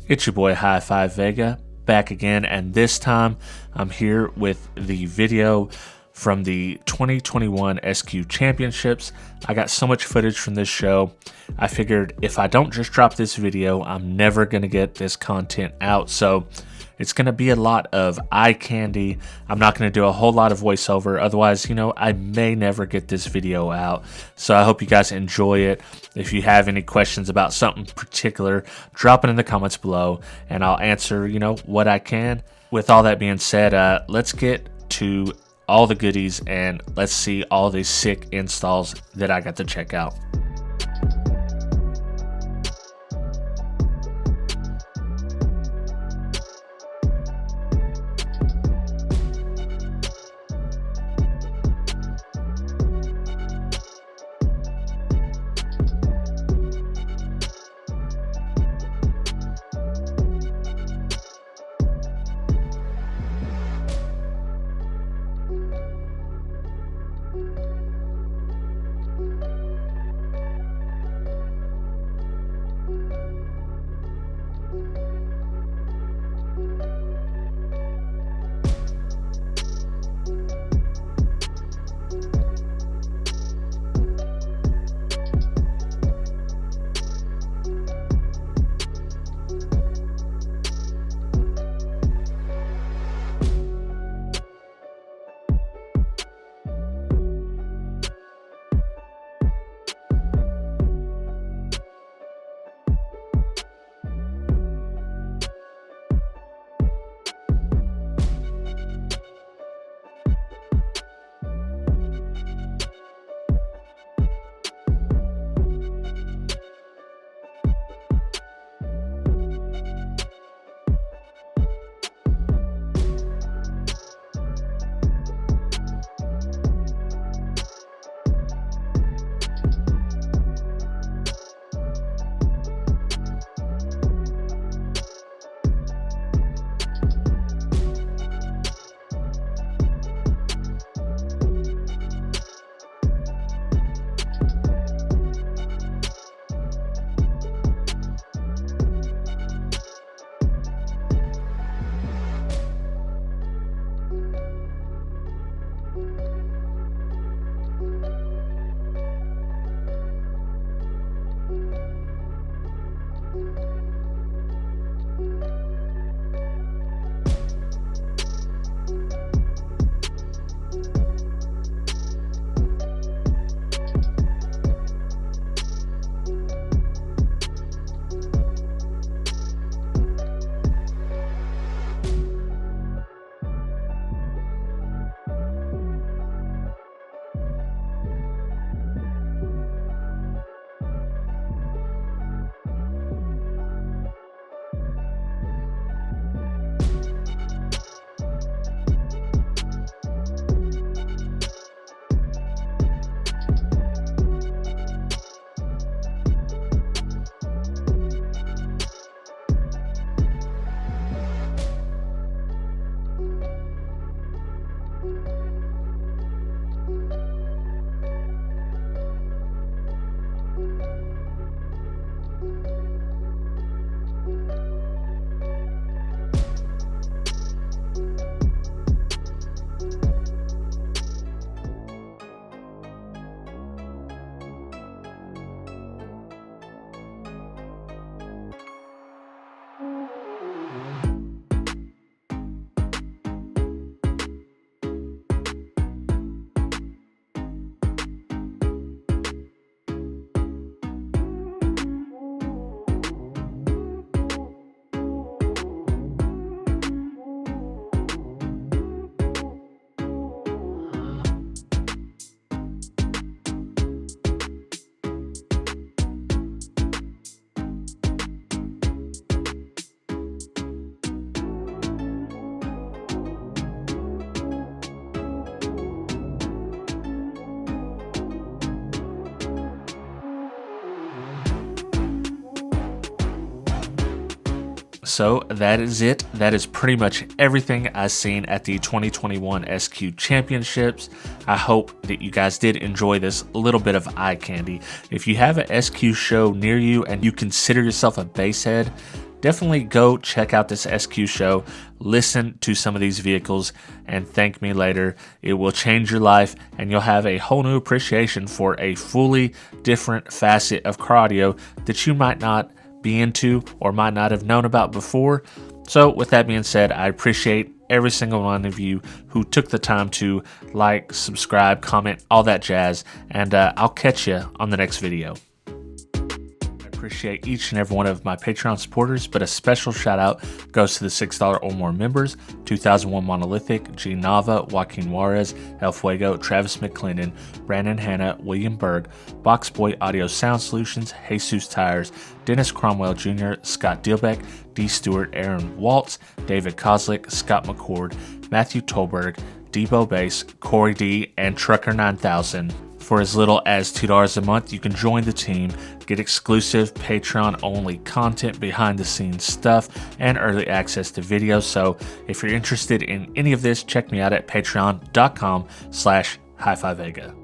It's your boy HifiVega back again, and this time I'm here with the video from the 2021 SQ Championships. I got so much footage from this show. I figured if I don't just drop this video, I'm never gonna get this content out. So it's gonna be a lot of eye candy. I'm not gonna do a whole lot of voiceover. Otherwise, I may never get this video out. So I hope you guys enjoy it. If you have any questions about something particular, drop it in the comments below and I'll answer, what I can. With all that being said, let's get to all the goodies and let's see all these sick installs that I got to check out. So that is it. That is pretty much everything I've seen at the 2021 SQ Championships. I hope that you guys did enjoy this little bit of eye candy. If you have an SQ show near you and you consider yourself a basshead, definitely go check out this SQ show, listen to some of these vehicles, and thank me later. It will change your life, and you'll have a whole new appreciation for a fully different facet of car audio that you might not be into or might not have known about before. So with that being said, I appreciate every single one of you who took the time to like, subscribe, comment, all that jazz, and I'll catch you on the next video. Appreciate each and every one of my Patreon supporters, but a special shout out goes to the $6 or more members: 2001 Monolithic, G Nava, Joaquin Juarez, El Fuego, Travis McClendon, Brandon Hanna, William Berg, Boxboy Audio Sound Solutions, Jesus Tires, Dennis Cromwell Jr., Scott Dielbeck, D. Stewart, Aaron Waltz, David Kozlik, Scott McCord, Matthew Tolberg, Debo Bass, Corey D, and Trucker 9000. For as little as $2 a month, you can join the team, get exclusive Patreon-only content, behind-the-scenes stuff, and early access to videos. So if you're interested in any of this, check me out at patreon.com/HifiVega.